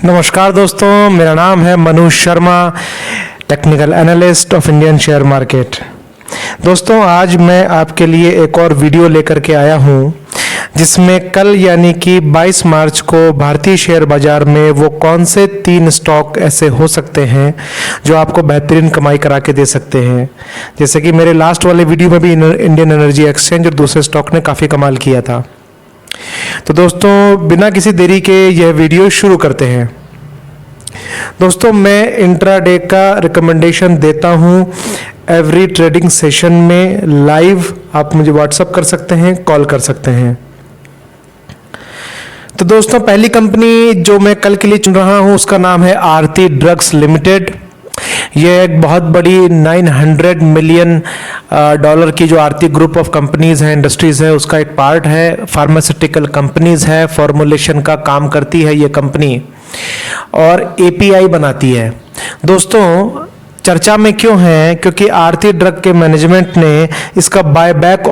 नमस्कार दोस्तों, मेरा नाम है Manoj Sharma, technical analyst of Indian share market. दोस्तों, आज मैं आपके लिए एक और वीडियो लेकर के आया हूं, जिसमें कल यानी कि 22 मार्च को भारतीय शेयर बाजार में वो कौन से 3 स्टॉक ऐसे हो सकते हैं जो आपको बेहतरीन कमाई करा के दे सकते हैं। जैसे कि मेरे लास्ट वाले वीडियो में भी इंडियन एनर्जी एक्सचेंज और दूसरे स्टॉक ने काफ़ी कमाल किया था। तो दोस्तों, बिना किसी देरी के यह वीडियो शुरू करते हैं। दोस्तों, मैं इंट्राडे का रिकमेंडेशन देता हूं एवरी ट्रेडिंग सेशन में लाइव। आप मुझे व्हाट्सअप कर सकते हैं, कॉल कर सकते हैं। तो दोस्तों, पहली कंपनी जो मैं कल के लिए चुन रहा हूं उसका नाम है आरती ड्रग्स लिमिटेड। ये एक बहुत बड़ी 900 मिलियन डॉलर की जो आरती ग्रुप ऑफ कंपनीज हैं, इंडस्ट्रीज है, उसका एक पार्ट है। फार्मास्यूटिकल कंपनीज है, फॉर्मुलेशन का काम करती है ये कंपनी और एपीआई बनाती है। दोस्तों, चर्चा में क्यों है? क्योंकि आरती ड्रग के मैनेजमेंट ने इसका बायबैक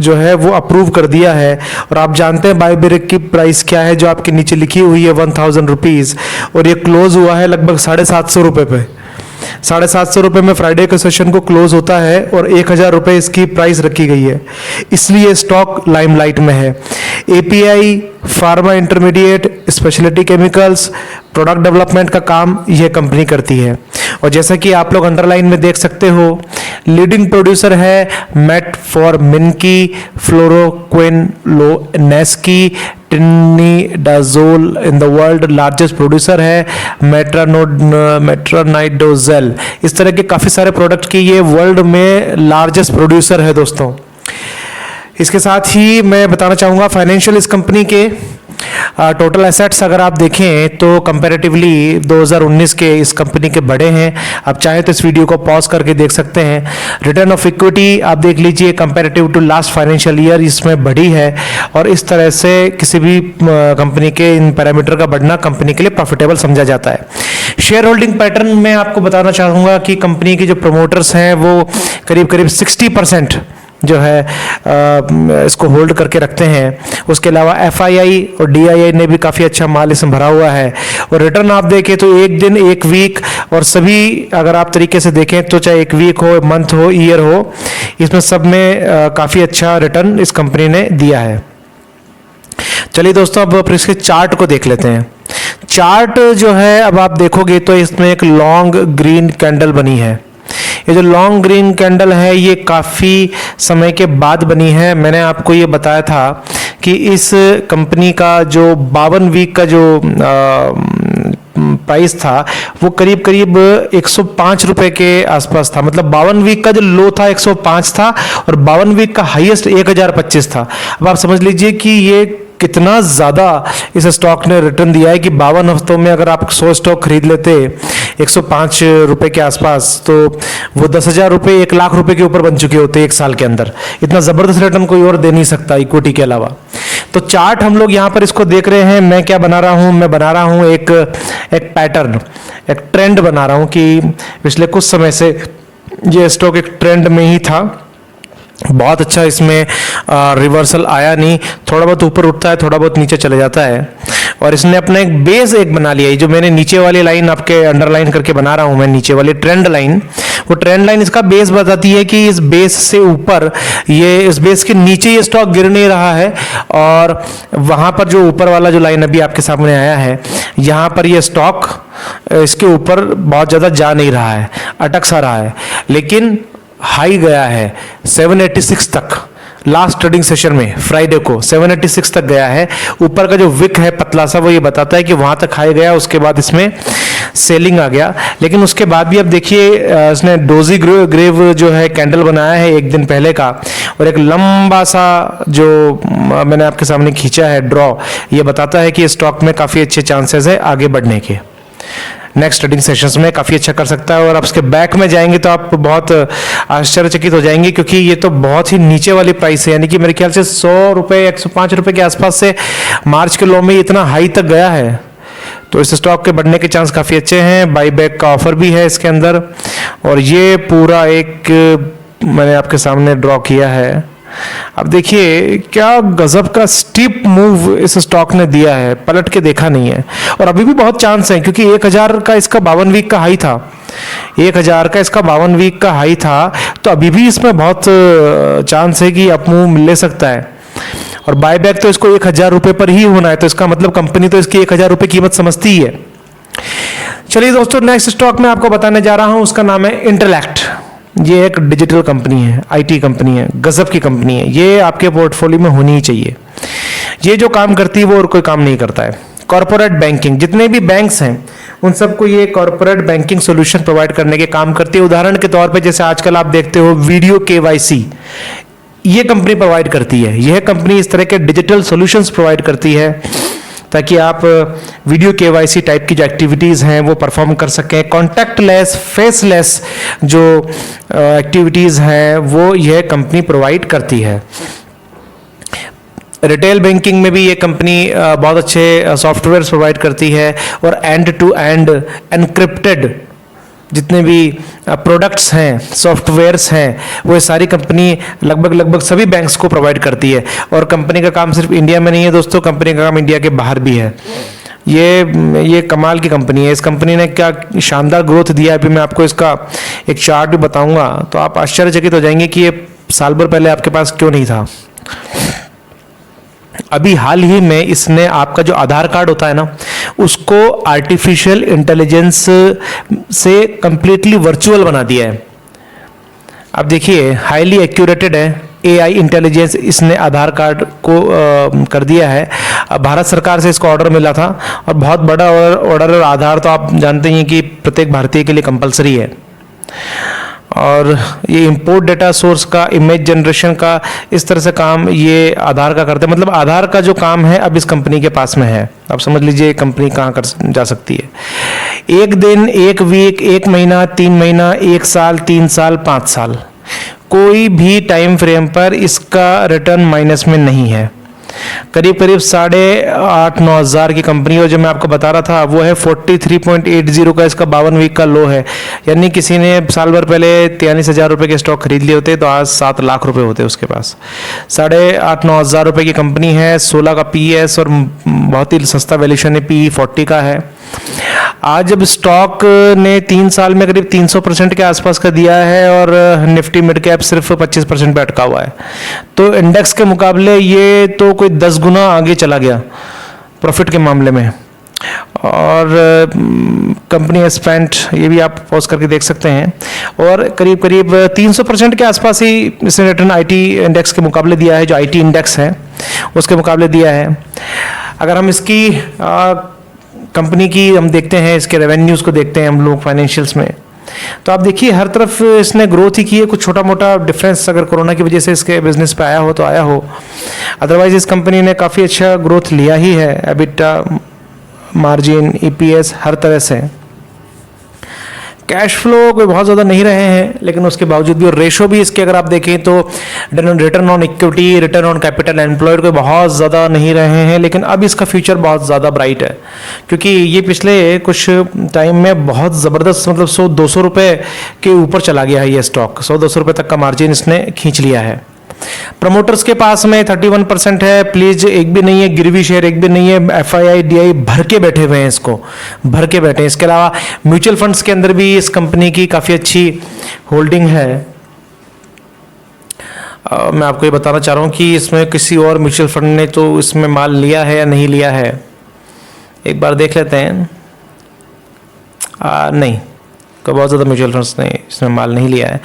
जो है वो अप्रूव कर दिया है। और आप जानते हैं बायबैक की प्राइस क्या है, जो आपके नीचे लिखी हुई है 1000 रुपीज़, और ये क्लोज हुआ है लगभग 750 रुपये पे। 750 रुपये में फ्राइडे के सेशन को क्लोज होता है और 1000 रुपये इसकी प्राइस रखी गई है, इसलिए स्टॉक लाइमलाइट में है। API, pharma intermediate, speciality chemicals, product development का काम यह कंपनी करती है। और जैसा कि आप लोग अंडरलाइन में देख सकते हो, लीडिंग प्रोड्यूसर है मेटफॉर्मिनकी, फ्लोरोक्विन, नेस्की, tinidazole in the world largest producer है मेट्रोनाइडोजेल। इस तरह के काफ़ी सारे प्रोडक्ट की ये वर्ल्ड में लार्जेस्ट प्रोड्यूसर है दोस्तों। इसके साथ ही मैं बताना चाहूँगा फाइनेंशियल इस कंपनी के टोटल एसेट्स अगर आप देखें तो कंपैरेटिवली 2019 के इस कंपनी के बड़े हैं। आप चाहे तो इस वीडियो को पॉज करके देख सकते हैं। रिटर्न ऑफ इक्विटी आप देख लीजिए, comparative to last financial year इसमें बढ़ी है। और इस तरह से किसी भी कंपनी के इन पैरामीटर का बढ़ना कंपनी के लिए प्रॉफिटेबल समझा जाता है। शेयर होल्डिंग पैटर्न में आपको बताना चाहूँगा कि कंपनी के जो प्रमोटर्स हैं वो करीब करीब 60% जो है इसको होल्ड करके रखते हैं। उसके अलावा एफआईआई और डीआईआई ने भी काफ़ी अच्छा माल इसमें भरा हुआ है। और रिटर्न आप देखें तो एक दिन, एक वीक और सभी अगर आप तरीके से देखें तो चाहे एक वीक हो, मंथ हो, ईयर हो, इसमें सब में काफ़ी अच्छा रिटर्न इस कंपनी ने दिया है। चलिए दोस्तों, अब इसके चार्ट को देख लेते हैं। चार्ट जो है अब आप देखोगे तो इसमें एक लॉन्ग ग्रीन कैंडल बनी है। ये जो लॉन्ग ग्रीन कैंडल है ये काफ़ी समय के बाद बनी है। मैंने आपको ये बताया था कि इस कंपनी का जो 52 वीक का जो प्राइस था वो करीब करीब 105 रुपये के आसपास था। मतलब 52 वीक का जो लो था 105 था और 52 वीक का हाईएस्ट 1025 था। अब आप समझ लीजिए कि ये कितना ज़्यादा इस स्टॉक ने रिटर्न दिया है कि 52 हफ्तों में अगर आप 100 स्टॉक खरीद लेते 105 रुपये के आसपास, तो वो 10,000 रुपये 1 लाख रुपये के ऊपर बन चुके होते एक साल के अंदर। इतना ज़बरदस्त रिटर्न कोई और दे नहीं सकता इक्विटी के अलावा। तो चार्ट हम लोग यहाँ पर इसको देख रहे हैं। मैं क्या बना रहा हूँ? मैं बना रहा हूँ एक पैटर्न, एक ट्रेंड बना रहा हूँ कि पिछले कुछ समय से ये स्टॉक एक ट्रेंड में ही था। बहुत अच्छा इसमें रिवर्सल आया नहीं, थोड़ा बहुत ऊपर उठता है, थोड़ा बहुत नीचे चले जाता है। और इसने अपना एक बेस एक बना लिया है। जो मैंने नीचे वाली लाइन आपके अंडरलाइन करके बना रहा हूँ मैं, नीचे वाली ट्रेंड लाइन, वो ट्रेंड लाइन इसका बेस बताती है कि इस बेस से ऊपर, ये इस बेस के नीचे ये स्टॉक गिर नहीं रहा है। और वहाँ पर जो ऊपर वाला जो लाइन अभी आपके सामने आया है, यहाँ पर ये स्टॉक इसके ऊपर बहुत ज़्यादा जा नहीं रहा है, अटक सा रहा है। लेकिन हाई गया है 786 तक। लास्ट ट्रेडिंग सेशन में फ्राइडे को 786 तक गया है। ऊपर का जो विक है पतला सा, वो ये बताता है कि वहां तक हाई गया, उसके बाद इसमें सेलिंग आ गया। लेकिन उसके बाद भी अब देखिए इसने डोजी ग्रेव जो है कैंडल बनाया है एक दिन पहले का, और एक लंबा सा जो मैंने आपके सामने खींचा है ड्रॉ, ये बताता है कि स्टॉक में काफ़ी अच्छे चांसेस है आगे बढ़ने के। नेक्स्ट ट्रेडिंग सेशंस में काफ़ी अच्छा कर सकता है। और आप उसके बैक में जाएंगे तो आप बहुत आश्चर्यचकित हो जाएंगे, क्योंकि ये तो बहुत ही नीचे वाली प्राइस है। यानी कि मेरे ख्याल से 100 रुपये 105 रुपये के आसपास से मार्च के लो में इतना हाई तक गया है। तो इस स्टॉक के बढ़ने के चांस काफ़ी अच्छे हैं। बाईबैक का ऑफर भी है इसके अंदर। और ये पूरा एक मैंने आपके सामने ड्रॉ किया है अब देखिए क्या गजब का स्टीप मूव इस स्टॉक ने दिया है, पलट के देखा नहीं है। और अभी भी बहुत चांस है क्योंकि 1000 का इसका 52 वीक का हाई था, 1000 का इसका 52 वीक का हाई था, तो अभी भी इसमें बहुत चांस है कि अप मूव ले सकता है। और बायबैक तो इसको 1000 रुपये पर ही होना है, तो इसका मतलब कंपनी तो इसकी 1000 रुपये कीमत समझती ही है। चलिए दोस्तों, नेक्स्ट स्टॉक मैं आपको बताने जा रहा हूं, उसका नाम है इंटेलेक्ट। ये एक डिजिटल कंपनी है, आईटी कंपनी है, गजब की कंपनी है, ये आपके पोर्टफोलियो में होनी ही चाहिए। ये जो काम करती है वो और कोई काम नहीं करता है। कॉर्पोरेट बैंकिंग, जितने भी बैंक्स हैं उन सबको ये कॉर्पोरेट बैंकिंग सॉल्यूशन प्रोवाइड करने के काम करती है। उदाहरण के तौर पे जैसे आजकल आप देखते हो वीडियो केवाईसी, ये कंपनी प्रोवाइड करती है। यह कंपनी इस तरह के डिजिटल सॉल्यूशंस प्रोवाइड करती है ताकि आप वीडियो केवाईसी टाइप की जो एक्टिविटीज़ हैं वो परफॉर्म कर सकें। कॉन्टैक्टलेस, फेसलेस जो एक्टिविटीज़ हैं वो यह कंपनी प्रोवाइड करती है। रिटेल बैंकिंग में भी ये कंपनी बहुत अच्छे सॉफ्टवेयर प्रोवाइड करती है, और एंड टू एंड एनक्रिप्टेड जितने भी प्रोडक्ट्स हैं, सॉफ्टवेयर्स हैं, वो सारी कंपनी लगभग सभी बैंक्स को प्रोवाइड करती है। और कंपनी का काम सिर्फ इंडिया में नहीं है दोस्तों, कंपनी का काम इंडिया के बाहर भी है। ये कमाल की कंपनी है। इस कंपनी ने क्या शानदार ग्रोथ दिया है, अभी मैं आपको इसका एक चार्ट भी बताऊंगा तो आप आश्चर्यचकित हो जाएंगे कि ये साल भर पहले आपके पास क्यों नहीं था। अभी हाल ही में इसने आपका जो आधार कार्ड होता है ना, उसको आर्टिफिशियल इंटेलिजेंस से कंप्लीटली वर्चुअल बना दिया है। अब देखिए हाईली एक्यूरेटेड है, एआई इंटेलिजेंस इसने आधार कार्ड को कर दिया है। अब भारत सरकार से इसको ऑर्डर मिला था, और बहुत बड़ा ऑर्डर, और आधार तो आप जानते ही हैं कि प्रत्येक भारतीय के लिए कंपलसरी है। और ये इंपोर्ट डेटा सोर्स का, इमेज जनरेशन का, इस तरह से काम ये आधार का करते हैं। मतलब आधार का जो काम है अब इस कंपनी के पास में है। आप समझ लीजिए कंपनी कहाँ कर जा सकती है। 1 दिन, 1 वीक, 1 महीना, 3 महीना, 1 साल, 3 साल, 5 साल, कोई भी टाइम फ्रेम पर इसका रिटर्न माइनस में नहीं है। करीब 8,500-9 हज़ार की कंपनी, और जो मैं आपको बता रहा था वो है 43.80 का इसका 52 वीक का लो है। यानी किसी ने साल भर पहले 43,000 रुपये के स्टॉक खरीद लिए होते तो आज 7 लाख रुपए होते उसके पास। 8,500-9 हज़ार रुपये की कंपनी है, 16 का पीएस, और बहुत ही सस्ता वैल्यूशन है, पी 40 का है। आज जब स्टॉक ने 3 साल में करीब 300% के आसपास का दिया है, और निफ्टी मिड कैप सिर्फ 25% पे अटका हुआ है, तो इंडेक्स के मुकाबले ये तो कोई 10 गुना आगे चला गया प्रॉफिट के मामले में। और कंपनी स्पेंट, ये भी आप पॉज करके देख सकते हैं, और करीब 300% के आसपास ही इसने रिटर्न आईटी इंडेक्स के मुकाबले दिया है, जो आईटी इंडेक्स है उसके मुकाबले दिया है। अगर हम इसकी कंपनी की हम देखते हैं, इसके रेवेन्यूज़ को देखते हैं हम लोग फाइनेंशियल्स में, तो आप देखिए हर तरफ इसने ग्रोथ ही की है। कुछ छोटा मोटा डिफरेंस अगर कोरोना की वजह से इसके बिजनेस पे आया हो तो आया हो, अदरवाइज इस कंपनी ने काफ़ी अच्छा ग्रोथ लिया ही है। एबिटा, मार्जिन, ईपीएस, हर तरह से। कैश फ्लो कोई बहुत ज़्यादा नहीं रहे हैं, लेकिन उसके बावजूद भी, और रेशो भी इसके अगर आप देखें तो return on equity, return on capital employed कोई बहुत ज़्यादा नहीं रहे हैं। लेकिन अब इसका फ्यूचर बहुत ज़्यादा ब्राइट है, क्योंकि ये पिछले कुछ टाइम में बहुत ज़बरदस्त, मतलब 100-200 रुपये के ऊपर चला गया है ये स्टॉक। 100-200 रुपये तक का मार्जिन इसने खींच लिया है। प्रमोटर्स के पास में 31% है, प्लीज एक भी नहीं है, गिरवी शेयर एक भी नहीं है, एफआईआई डीआई भर के बैठे हुए हैं, इसको भर के बैठे हैं। इसके अलावा म्यूचुअल फंड्स के अंदर भी इस कंपनी की काफ़ी अच्छी होल्डिंग है। मैं आपको ये बताना चाह रहा हूँ कि इसमें किसी और म्यूचुअल फंड ने तो इसमें माल लिया है या नहीं लिया है, एक बार देख लेते हैं। नहीं, तो बहुत ज़्यादा म्यूचुअल फंड्स ने इसमें माल नहीं लिया है।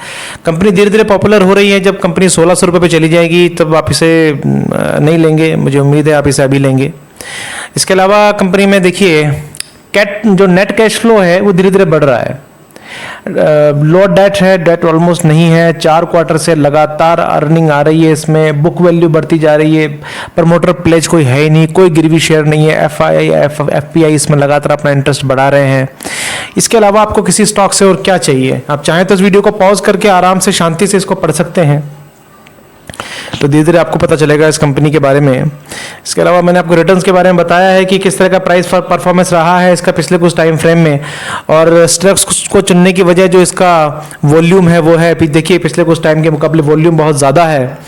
कंपनी धीरे धीरे पॉपुलर हो रही है। जब कंपनी 1600 रुपये पे चली जाएगी तब आप इसे नहीं लेंगे, मुझे उम्मीद है आप इसे अभी लेंगे। इसके अलावा कंपनी में देखिए जो नेट कैश फ्लो है वो धीरे धीरे बढ़ रहा है। लो डेट है, डेट ऑलमोस्ट नहीं है, 4 क्वार्टर से लगातार अर्निंग आ रही है इसमें, बुक वैल्यू बढ़ती जा रही है, प्रमोटर प्लेज कोई है ही नहीं, कोई गिरवी शेयर नहीं है, एफआईआई एफपीआई इसमें लगातार अपना इंटरेस्ट बढ़ा रहे हैं। इसके अलावा आपको किसी स्टॉक से और क्या चाहिए? आप चाहें तो इस वीडियो को पॉज करके आराम से शांति से इसको पढ़ सकते हैं, तो धीरे धीरे आपको पता चलेगा इस कंपनी के बारे में। इसके अलावा मैंने आपको रिटर्न्स के बारे में बताया है कि किस तरह का प्राइस परफॉर्मेंस रहा है इसका पिछले कुछ टाइम फ्रेम में, और स्टॉक्स को चुनने की वजह जो इसका वॉल्यूम है वो है, देखिए पिछले कुछ टाइम के मुकाबले वॉल्यूम बहुत ज़्यादा है।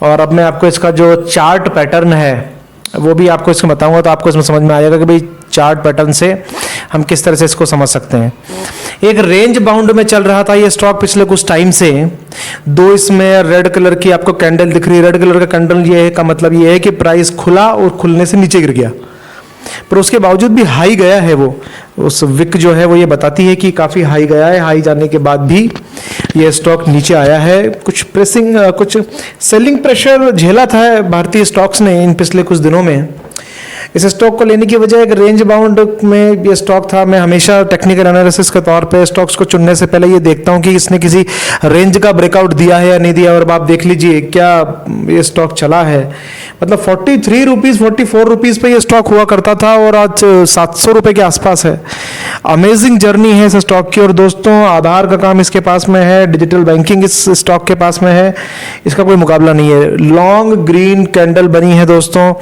और अब मैं आपको इसका जो चार्ट पैटर्न है वो भी आपको इसमें बताऊंगा, तो आपको इसमें समझ में आ जाएगा कि भाई चार्ट पैटर्न से हम किस तरह से इसको समझ सकते हैं। एक रेंज बाउंड में चल रहा था ये स्टॉक पिछले कुछ टाइम से। दो इसमें रेड कलर की आपको कैंडल दिख रही है। रेड कलर का कैंडल ये है का मतलब ये है कि प्राइस खुला और खुलने से नीचे गिर गया, पर उसके बावजूद भी हाई गया है। वो उस विक जो है वो ये बताती है कि काफ़ी हाई गया है। हाई जाने के बाद भी ये स्टॉक नीचे आया है। कुछ कुछ सेलिंग प्रेशर झेला था भारतीय स्टॉक्स ने इन पिछले कुछ दिनों में। इस स्टॉक को लेने की वजह एक रेंज बाउंड में ये स्टॉक था। मैं हमेशा टेक्निकल एनालिसिस के तौर पे स्टॉक्स को चुनने से पहले ये देखता हूँ कि इसने किसी रेंज का ब्रेकआउट दिया है या नहीं दिया। और आप देख लीजिए क्या ये स्टॉक चला है, मतलब 43 रुपीज़ 44 रुपीज़ पे ये स्टॉक हुआ करता था और आज 700 रुपये के आसपास है। अमेजिंग जर्नी है इस स्टॉक की। और दोस्तों आधार का काम इसके पास में है, डिजिटल बैंकिंग इस स्टॉक के पास में है, इसका कोई मुकाबला नहीं है। लॉन्ग ग्रीन कैंडल बनी है दोस्तों।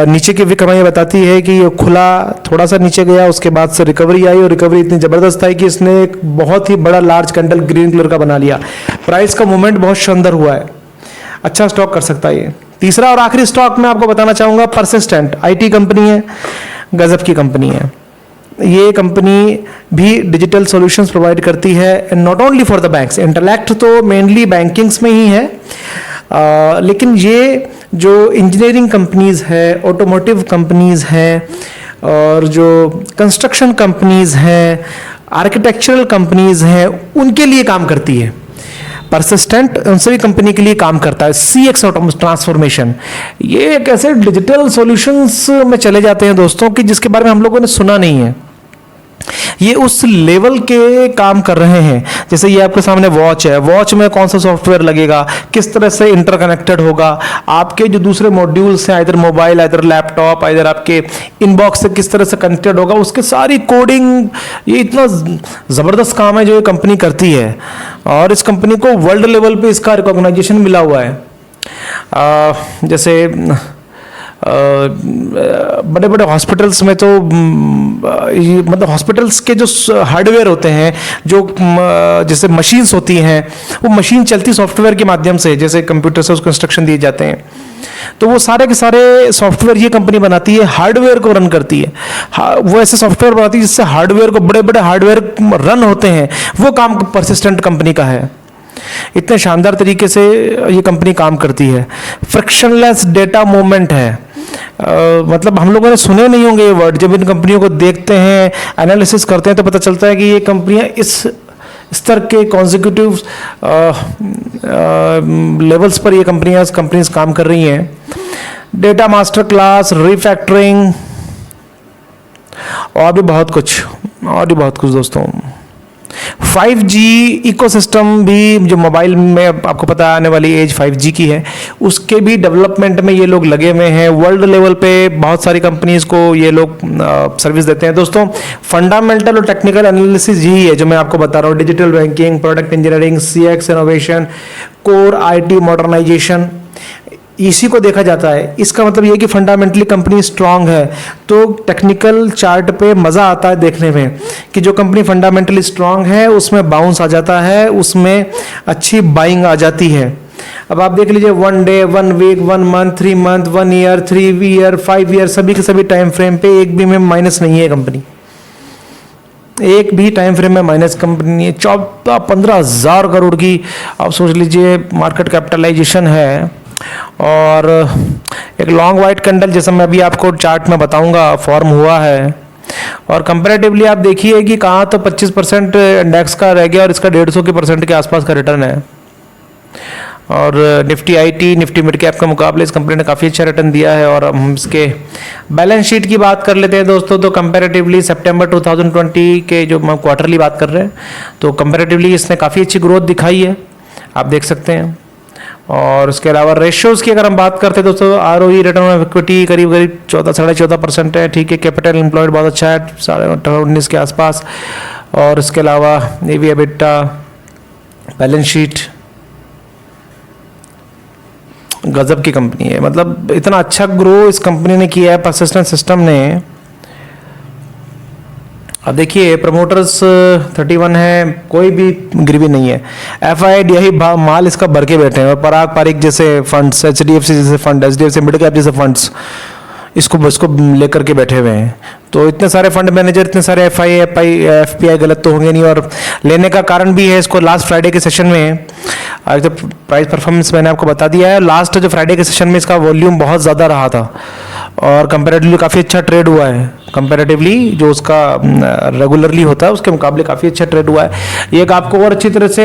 नीचे की विक हमें ये बताती है कि ये खुला, थोड़ा सा नीचे गया, उसके बाद से रिकवरी आई और रिकवरी इतनी ज़बरदस्त आई कि इसने एक बहुत ही बड़ा लार्ज कैंडल ग्रीन कलर का बना लिया। प्राइस का मूवमेंट बहुत शानदार हुआ है, अच्छा स्टॉक कर सकता है ये। तीसरा और आखिरी स्टॉक मैं आपको बताना चाहूँगा परसिस्टेंट। आईटी कंपनी है, गजब की कंपनी है। ये कंपनी भी डिजिटल सॉल्यूशंस प्रोवाइड करती है, not only for the banks. Intellect तो मेनली बैंकिंग्स में ही है, लेकिन ये जो इंजीनियरिंग कंपनीज़ है, ऑटोमोटिव कंपनीज़ हैं और जो कंस्ट्रक्शन कंपनीज़ हैं, आर्किटेक्चरल कंपनीज़ हैं, उनके लिए काम करती है। परसिस्टेंट उन सभी कंपनी के लिए काम करता है। CX ट्रांसफॉर्मेशन, ये एक ऐसे डिजिटल सॉल्यूशंस में चले जाते हैं दोस्तों कि जिसके बारे में हम लोगों ने सुना नहीं है। ये उस लेवल के काम कर रहे हैं। जैसे ये आपके सामने वॉच है, वॉच में कौन सा सॉफ्टवेयर लगेगा, किस तरह से इंटरकनेक्टेड होगा, आपके जो दूसरे मॉड्यूल्स हैं, इधर मोबाइल, इधर लैपटॉप, इधर आपके इनबॉक्स से किस तरह से कनेक्टेड होगा, उसके सारी कोडिंग, ये इतना ज़बरदस्त काम है जो ये कंपनी करती है। और इस कंपनी को वर्ल्ड लेवल पे इसका रिकॉग्नाइजेशन मिला हुआ है। जैसे बड़े बड़े हॉस्पिटल्स में तो मतलब हॉस्पिटल्स के जो हार्डवेयर होते हैं, जो जैसे मशीन्स होती हैं, वो मशीन चलती सॉफ्टवेयर के माध्यम से, जैसे कंप्यूटर से उसको इंस्ट्रक्शन दिए जाते हैं, तो वो सारे के सारे सॉफ्टवेयर ये कंपनी बनाती है, हार्डवेयर को रन करती है। वो ऐसे सॉफ्टवेयर बनाती है जिससे हार्डवेयर को, बड़े बड़े हार्डवेयर रन होते हैं, वो काम परसिस्टेंट कंपनी का है। इतने शानदार तरीके से ये कंपनी काम करती है। फ्रिक्शनलेस डेटा मूवमेंट है। मतलब हम लोगों ने सुने नहीं होंगे ये वर्ड। जब इन कंपनियों को देखते हैं, एनालिसिस करते हैं, तो पता चलता है कि ये कंपनियां इस स्तर के कॉन्जिक्यूटिव लेवल्स पर ये कंपनीज काम कर रही हैं। डेटा मास्टर क्लास, रिफैक्टरिंग और भी बहुत कुछ दोस्तों। 5G इकोसिस्टम भी, जो मोबाइल में आपको पता है आने वाली एज 5G की है, उसके भी डेवलपमेंट में ये लोग लगे हुए हैं। वर्ल्ड लेवल पे बहुत सारी कंपनीज को ये लोग सर्विस देते हैं दोस्तों। फंडामेंटल और टेक्निकल एनालिसिस यही है जो मैं आपको बता रहा हूँ। Digital banking, product engineering, CX innovation, core IT modernisation, इसी को देखा जाता है। इसका मतलब ये कि फंडामेंटली कंपनी स्ट्रांग है। तो टेक्निकल चार्ट पे मज़ा आता है देखने में कि जो कंपनी फंडामेंटली स्ट्रांग है उसमें बाउंस आ जाता है, उसमें अच्छी बाइंग आ जाती है। अब आप देख लीजिए 1 day, 1 week, 1 month, 3 month, 1 year, 3 year, 5 year, सभी के सभी टाइम फ्रेम पे एक भी में माइनस नहीं है कंपनी। एक भी टाइम फ्रेम में माइनस कंपनी नहीं है। 14-15 हज़ार करोड़ की आप सोच लीजिए मार्केट कैपिटलाइजेशन है। और एक लॉन्ग वाइट कैंडल, जैसा मैं अभी आपको चार्ट में बताऊंगा, फॉर्म हुआ है। और कंपैरेटिवली आप देखिए कि कहाँ तो 25% इंडेक्स का रह गया और इसका 150% के आसपास का रिटर्न है। और Nifty IT, Nifty mid cap के मुकाबले इस कंपनी ने काफ़ी अच्छा रिटर्न दिया है। और हम इसके बैलेंस शीट की बात कर लेते हैं दोस्तों, तो कंपैरेटिवली सितंबर 2020 के जो हम क्वार्टरली बात कर रहे हैं, तो कंपैरेटिवली इसने काफ़ी अच्छी ग्रोथ दिखाई है, आप देख सकते हैं। और उसके अलावा रेशियोज़ की अगर हम बात करते हैं दोस्तों, ROE, रिटर्न ऑन इक्विटी करीब 14-14.5% है, ठीक है। कैपिटल एम्प्लॉयड बहुत अच्छा है, 19.5 के आसपास। और इसके अलावा EV EBITDA, बैलेंस शीट, गजब की कंपनी है। मतलब इतना अच्छा ग्रो इस कंपनी ने किया है, परसिस्टेंट सिस्टम ने, अब देखिए प्रमोटर्स 31 है, कोई भी गिरवी नहीं है। FII माल इसका भर के बैठे हैं, और पराग पारिक जैसे फंड्स, HDFC जैसे फंड, HDFC मिड कैप जैसे फंड्स इसको लेकर के बैठे हुए हैं। तो इतने सारे फंड मैनेजर, इतने सारे FPI गलत तो होंगे नहीं। और लेने का कारण भी है, इसको लास्ट फ्राइडे के सेशन में आज तो प्राइस परफॉर्मेंस मैंने आपको बता दिया है। लास्ट जो फ्राइडे के सेशन में इसका वॉल्यूम बहुत ज़्यादा रहा था और कंपैरेटिवली काफ़ी अच्छा ट्रेड हुआ है। कंपैरेटिवली जो उसका रेगुलरली होता है उसके मुकाबले काफ़ी अच्छा ट्रेड हुआ है। ये एक आपको और अच्छी तरह से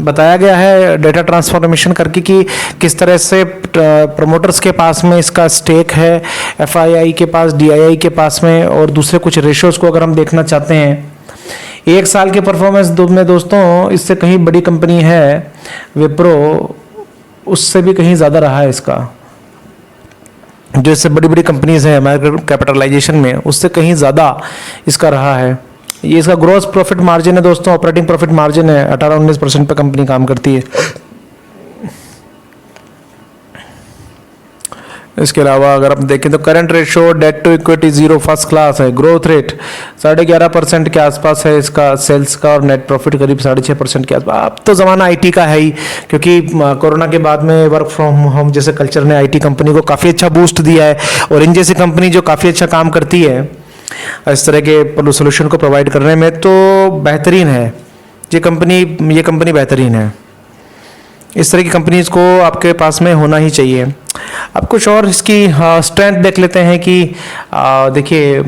बताया गया है डेटा ट्रांसफॉर्मेशन करके कि किस तरह से प्रमोटर्स के पास में इसका स्टेक है, FII के पास, DII के पास में, और दूसरे कुछ रेशियोज़ को अगर हम देखना चाहते हैं एक साल के परफॉर्मेंस में दोस्तों, इससे कहीं बड़ी कंपनी है विप्रो, उससे भी कहीं ज़्यादा रहा है इसका। जो इससे बड़ी बड़ी कंपनीज हैं मार्केट कैपिटलाइजेशन में, उससे कहीं ज़्यादा इसका रहा है। ये इसका ग्रॉस प्रॉफिट मार्जिन है दोस्तों, ऑपरेटिंग प्रॉफिट मार्जिन है 18-19% पे कंपनी काम करती है। इसके अलावा अगर आप देखें तो current ratio, debt to equity 0 first class है। ग्रोथ रेट 11.5% के आसपास है इसका सेल्स का, और नेट प्रॉफिट करीब 6.5% के आसपास। अब तो ज़माना IT का है ही, क्योंकि कोरोना के बाद में वर्क फ्रॉम होम जैसे कल्चर ने IT कंपनी को काफ़ी अच्छा बूस्ट दिया है। और इन जैसी कंपनी जो काफ़ी अच्छा काम करती है इस तरह के सोल्यूशन को प्रोवाइड करने में, तो बेहतरीन है ये कंपनी बेहतरीन है। इस तरह की कंपनीज को आपके पास में होना ही चाहिए। अब कुछ और इसकी स्ट्रेंथ देख लेते हैं कि देखिए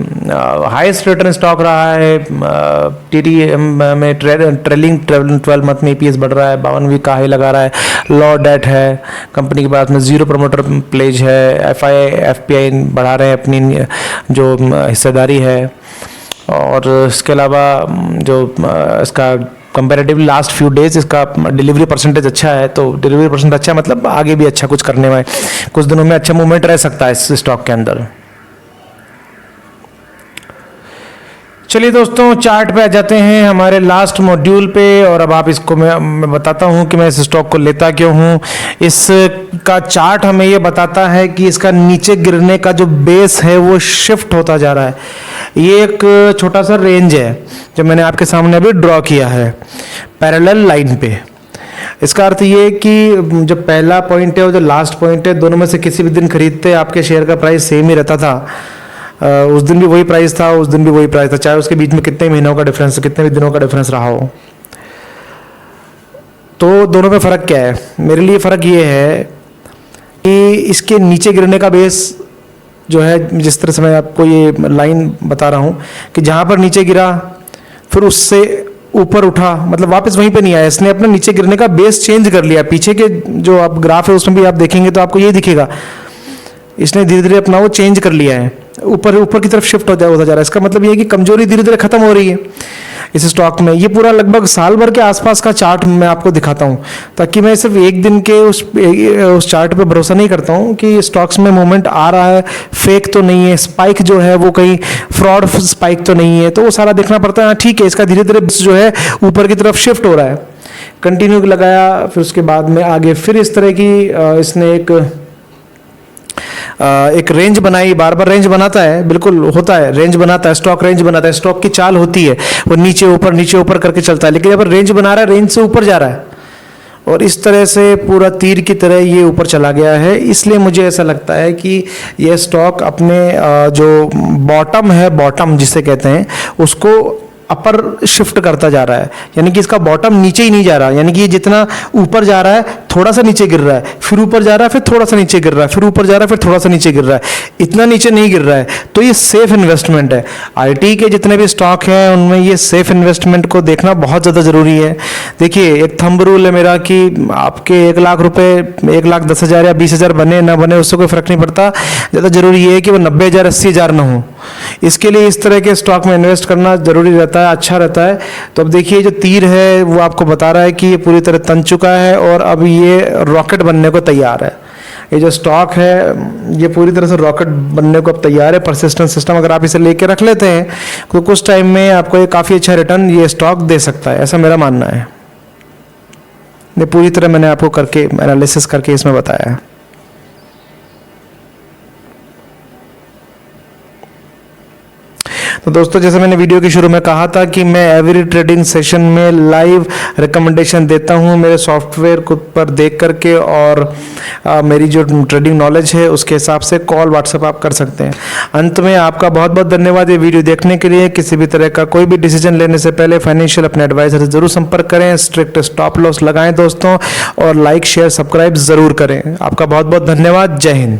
हाईएस्ट रिटर्न स्टॉक रहा है TTM में, ट्रेलिंग 12 मंथ में EPS बढ़ रहा है, 52 वीक का हाई लगा रहा है, लो डेट है, कंपनी के पास में 0 प्रमोटर प्लेज है, FPI बढ़ा रहे हैं अपनी जो हिस्सेदारी है। और इसके अलावा जो इसका कंपैरेटिवली लास्ट फ्यू डेज इसका डिलीवरी परसेंटेज अच्छा है। तो डिलीवरी परसेंट अच्छा है मतलब आगे भी अच्छा कुछ करने में, कुछ दिनों में अच्छा मूवमेंट रह सकता है इस स्टॉक के अंदर। चलिए दोस्तों चार्ट पे आ जाते हैं हमारे लास्ट मॉड्यूल पे, और अब आप इसको मैं बताता हूं कि मैं इस स्टॉक को लेता क्यों हूं। इसका चार्ट हमें ये बताता है कि इसका नीचे गिरने का जो बेस है वो शिफ्ट होता जा रहा है। ये एक छोटा सा रेंज है जो मैंने आपके सामने अभी ड्रॉ किया है पैरेलल लाइन पे। इसका अर्थ ये कि जो पहला पॉइंट है और जो लास्ट पॉइंट है, दोनों में से किसी भी दिन खरीदते आपके शेयर का प्राइस सेम ही रहता था। उस दिन भी वही प्राइस था, उस दिन भी वही प्राइस था, चाहे उसके बीच में कितने महीनों का डिफरेंस, कितने भी दिनों का डिफरेंस रहा हो। तो दोनों में फ़र्क क्या है? मेरे लिए फ़र्क ये है कि इसके नीचे गिरने का बेस जो है, जिस तरह से मैं आपको ये लाइन बता रहा हूँ कि जहाँ पर नीचे गिरा फिर उससे ऊपर उठा, मतलब वापस वहीं पे नहीं आया, इसने अपने नीचे गिरने का बेस चेंज कर लिया। पीछे के जो आप ग्राफ है उसमें भी आप देखेंगे तो आपको ये दिखेगा, इसने धीरे धीरे अपना वो चेंज कर लिया है, ऊपर की तरफ शिफ्ट होता जा रहा है। इसका मतलब ये है कि कमजोरी धीरे धीरे खत्म हो रही है इस स्टॉक में। ये पूरा लगभग साल भर के आसपास का चार्ट मैं आपको दिखाता हूँ, ताकि मैं सिर्फ एक दिन के उस चार्ट पे भरोसा नहीं करता हूँ कि स्टॉक्स में मूवमेंट आ रहा है, फेक तो नहीं है, स्पाइक जो है वो कहीं फ्रॉड स्पाइक तो नहीं है, तो वो सारा देखना पड़ता है। ठीक है, इसका धीरे धीरे जो है ऊपर की तरफ शिफ्ट हो रहा है। कंटिन्यू लगाया, फिर उसके बाद में आगे फिर इस तरह की इसने एक रेंज बनाई, बार बार रेंज बनाता है, बिल्कुल होता है, रेंज बनाता है, स्टॉक रेंज बनाता है, स्टॉक की चाल होती है, वो नीचे ऊपर करके चलता है। लेकिन जब रेंज बना रहा है, रेंज से ऊपर जा रहा है, और इस तरह से पूरा तीर की तरह ये ऊपर चला गया है। इसलिए मुझे ऐसा लगता है कि ये स्टॉक अपने जो बॉटम है, बॉटम जिसे कहते हैं, उसको अपर शिफ्ट करता जा रहा है। यानी कि इसका बॉटम नीचे ही नहीं जा रहा, यानी कि ये जितना ऊपर जा रहा है थोड़ा सा नीचे गिर रहा है, फिर ऊपर जा रहा है, फिर थोड़ा सा नीचे गिर रहा है, फिर ऊपर जा रहा है, फिर थोड़ा सा नीचे गिर रहा है, इतना नीचे नहीं गिर रहा है। तो ये सेफ इन्वेस्टमेंट है। IT के जितने भी स्टॉक हैं उनमें ये सेफ इन्वेस्टमेंट को देखना बहुत ज़्यादा ज़रूरी है। देखिए एक थंब रूल है मेरा कि आपके 1 लाख रुपए, 1,10,000 या 20,000 बने ना बने उससे कोई फर्क नहीं पड़ता। ज़्यादा जरूरी ये है कि वो 90,000 80,000 ना हो। इसके लिए इस तरह के स्टॉक में इन्वेस्ट करना जरूरी रहता है, अच्छा रहता है। तो अब देखिए जो तीर है वो आपको बता रहा है कि ये पूरी तरह तन चुका है और अब ये रॉकेट बनने को तैयार है। ये जो स्टॉक है ये पूरी तरह से रॉकेट बनने को अब तैयार है। परसिस्टेंट सिस्टम अगर आप इसे लेके रख लेते हैं तो कुछ टाइम में आपको ये काफ़ी अच्छा रिटर्न ये स्टॉक दे सकता है, ऐसा मेरा मानना है। ये पूरी तरह मैंने आपको करके एनालिसिस करके इसमें बताया है। तो दोस्तों, जैसे मैंने वीडियो के शुरू में कहा था कि मैं एवरी ट्रेडिंग सेशन में लाइव रिकमेंडेशन देता हूं मेरे सॉफ्टवेयर को पर देख करके, और मेरी जो ट्रेडिंग नॉलेज है उसके हिसाब से कॉल व्हाट्सएप आप कर सकते हैं। अंत में आपका बहुत बहुत धन्यवाद ये वीडियो देखने के लिए। किसी भी तरह का कोई भी डिसीजन लेने से पहले फाइनेंशियल अपने एडवाइजर से जरूर संपर्क करें, स्ट्रिक्ट स्टॉप लॉस लगाएं दोस्तों, और लाइक शेयर सब्सक्राइब जरूर करें। आपका बहुत बहुत धन्यवाद। जय हिंद।